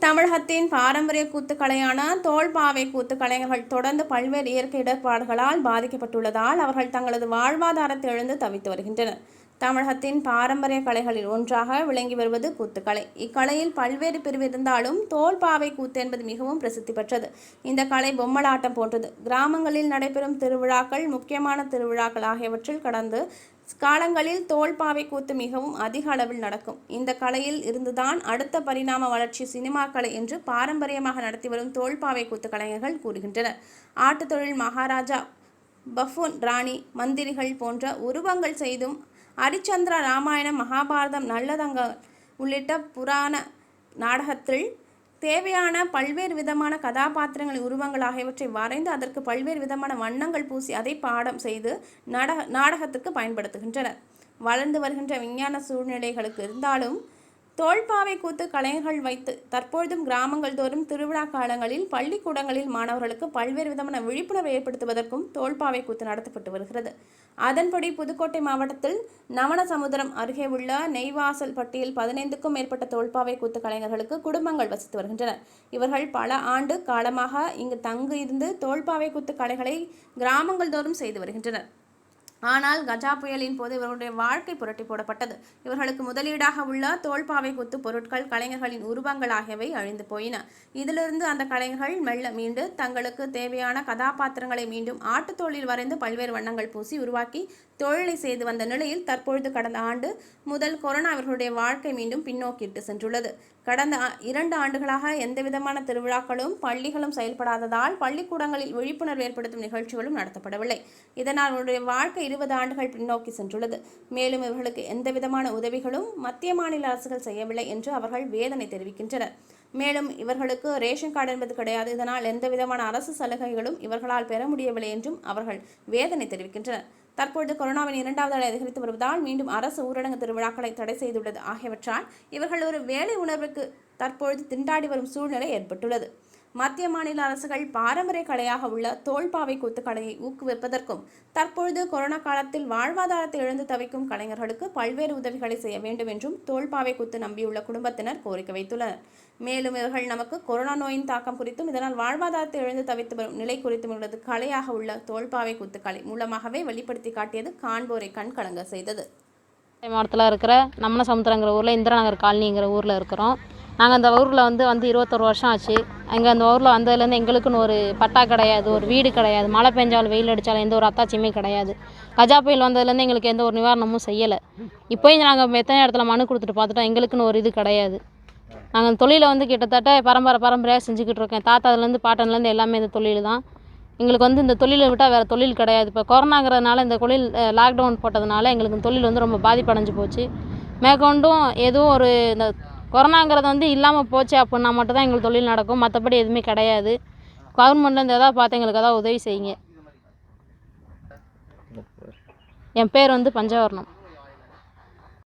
தமிழகத்தின் பாரம்பரிய கூத்துக்கலையான தோல்பாவை கூத்து கலைஞர்கள் தொடர்ந்து பல்வேறு இயற்கை இடர்பாடுகளால் பாதிக்கப்பட்டுள்ளதால் அவர்கள் தங்களது வாழ்வாதாரத்தை இழந்து தவித்து வருகின்றனர். தமிழகத்தின் பாரம்பரிய கலைகளில் ஒன்றாக விளங்கி வருவது கூத்துக்கலை. இக்கலையில் பல்வேறு பிரிவு இருந்தாலும் தோல்பாவை கூத்து என்பது மிகவும் பிரசித்தி பெற்றது. இந்த கலை பொம்மலாட்டம் போன்றது. கிராமங்களில் நடைபெறும் திருவிழாக்கள், முக்கியமான திருவிழாக்கள் ஆகியவற்றில் கடந்து காலங்களில் தோல்பாவை கூத்து மிகவும் அதிக அளவில் நடக்கும். இந்த கலையில் இருந்துதான் அடுத்த பரிணாம வளர்ச்சி சினிமா கலை என்று பாரம்பரியமாக நடத்தி வரும் தோல்பாவை கூத்து கலைஞர்கள் கூறுகின்றனர். ஆட்டுத்தொழில் மகாராஜா, பஃபூன், ராணி, மந்திரிகள் போன்ற உருவங்கள் செய்தும், ஹரிச்சந்திரா, ராமாயணம், மகாபாரதம், நல்லதங்க உள்ளிட்ட புராண நாடகத்தில் தேவையான பல்வேறு விதமான கதாபாத்திரங்களின் உருவங்கள் ஆகியவற்றை வரைந்து அதற்கு பல்வேறு விதமான வண்ணங்கள் பூசி அதை பாடம் செய்து நாடகத்துக்கு பயன்படுத்துகின்றனர். வளர்ந்து வருகின்ற விஞ்ஞான சூழ்நிலைகளுக்கு இருந்தாலும் தோல்பாவை கூத்து கலைஞர்கள் வைத்து தற்பொழுதும் கிராமங்கள் தோறும் திருவிழா காலங்களில் பள்ளிக்கூடங்களில் மாணவர்களுக்கு பல்வேறு விதமான விழிப்புணர்வை ஏற்படுத்துவதற்கும் தோல்பாவை கூத்து நடத்தப்பட்டு வருகிறது. அதன்படி புதுக்கோட்டை மாவட்டத்தில் நவனசமுத்திரம் அருகே உள்ள நெய்வாசல் பட்டியில் 15க்கும் மேற்பட்ட தோல்பாவை கூத்து கலைஞர்களுக்கு குடும்பங்கள் வசித்து வருகின்றனர். இவர்கள் பல ஆண்டு காலமாக இங்கு தங்கு இருந்து தோல்பாவை கூத்து கலைகளை கிராமங்கள் தோறும் செய்து வருகின்றனர். ஆனால் கஜா புயலின் போது இவர்களுடைய வாழ்க்கை புரட்டி போடப்பட்டது. இவர்களுக்கு முதலீடாக உள்ள தோல்பாவை கூத்து பொருட்கள், கலைஞர்களின் உருவங்கள் ஆகியவை அழிந்து போயின. இதிலிருந்து அந்த கலைஞர்கள் மெல்ல மீண்டு தங்களுக்கு தேவையான கதாபாத்திரங்களை மீண்டும் ஆட்டுத்தோளில் வரைந்து பல்வேறு வண்ணங்கள் பூசி உருவாக்கி தொழிலை செய்து வந்த நிலையில் தற்பொழுது கடந்த ஆண்டு முதல் கொரோனா இவர்களுடைய வாழ்க்கை மீண்டும் பின்னோக்கிட்டு சென்றுள்ளது. கடந்த 2 ஆண்டுகளாக எந்தவிதமான திருவிழாக்களும் பள்ளிகளும் செயல்படாததால் பள்ளிக்கூடங்களில் விழிப்புணர்வு ஏற்படுத்தும் நிகழ்ச்சிகளும் நடத்தப்படவில்லை. இதனால் அவருடைய வாழ்க்கை 20 ஆண்டுகள் பின்னோக்கி சென்றுள்ளது. மேலும் இவர்களுக்கு எந்தவிதமான உதவிகளும் மத்திய மாநில அரசுகள் செய்யவில்லை என்று அவர்கள் வேதனை தெரிவிக்கின்றனர். மேலும் இவர்களுக்கு ரேஷன் கார்டு என்பது கிடையாது. இதனால் எந்தவிதமான அரசு சலுகைகளும் இவர்களால் பெற முடியவில்லை என்றும் அவர்கள் வேதனை தெரிவிக்கின்றனர். தற்பொழுது கொரோனாவின் 2வது அலை அதிகரித்து வருவதால் மீண்டும் அரசு ஊரடங்கு திருவிழாக்களை தடை செய்துள்ளது ஆகியவற்றால் இவர்கள் ஒரு வேலை உணர்வுக்கு தற்பொழுது திண்டாடி வரும் சூழ்நிலை ஏற்பட்டுள்ளது. மத்திய மாநில அரசுகள் பாரம்பரிய கலையாக உள்ள தோல்பாவை கூத்து கலையை ஊக்குவிப்பதற்கும் தற்பொழுது கொரோனா காலத்தில் வாழ்வாதாரத்தை இழந்து தவிக்கும் கலைஞர்களுக்கு பல்வேறு உதவிகளை செய்ய வேண்டும் என்றும் தோல்பாவை கூத்து நம்பியுள்ள குடும்பத்தினர் கோரிக்கை வைத்துள்ளனர். மேலும் இவர்கள் நமக்கு கொரோனா நோயின் தாக்கம் குறித்தும் இதனால் வாழ்வாதாரத்தை இழந்து தவித்து வரும் நிலை குறித்தும் உள்ளது கலையாக உள்ள தோல்பாவை கூத்து கலை மூலமாகவே வெளிப்படுத்தி காட்டியது காண்போரை கண் கலங்க செய்தது. மாவட்டத்தில் இருக்கிற நவனசமுத்திரங்கிற ஊரில் இந்திராநகர் காலனிங்கிற ஊரில் இருக்கிறோம். நாங்கள் அந்த ஊரில் வந்து 21 வருஷம் ஆச்சு. அங்கே அந்த ஊரில் வந்ததுலேருந்து எங்களுக்குன்னு ஒரு பட்டா கிடையாது, ஒரு வீடு கிடையாது, மழை பெஞ்சாலும் வெயில் அடித்தாலும் எந்த ஒரு அத்தாட்சியுமே கிடையாது. கஜா புயல் வந்ததுலேருந்து எங்களுக்கு எந்த ஒரு நிவாரணமும் செய்யலை. இப்போயும் நாங்கள் எத்தனை இடத்துல மனு கொடுத்துட்டு பார்த்துட்டோம், எங்களுக்குன்னு ஒரு இது கிடையாது. நாங்கள் அந்த தொழிலை வந்து கிட்டத்தட்ட பரம்பரையாக செஞ்சுக்கிட்டு இருக்கேன். தாத்தாதுலேருந்து பாட்டன்லேருந்து எல்லாமே இந்த தொழில் தான். எங்களுக்கு வந்து இந்த தொழிலை விட்டால் வேறு தொழில் கிடையாது. இப்போ கொரோனாங்கிறதுனால இந்த தொழில் லாக்டவுன் போட்டதுனால எங்களுக்கு இந்த தொழில் வந்து ரொம்ப பாதிப்படைஞ்சு போச்சு. மேற்கொண்டும் எதுவும் ஒரு இந்த கொரோனாங்கிறது வந்து இல்லாமல் போச்சு அப்படின்னா மட்டும்தான் எங்களுக்கு தொழில் நடக்கும். மற்றபடி எதுவுமே கிடையாது. கவர்மெண்ட்லேருந்து எதாவது பார்த்து எங்களுக்கு எதாவது உதவி செய்யுங்க. என் பேர் வந்து பஞ்சவர்ணம்.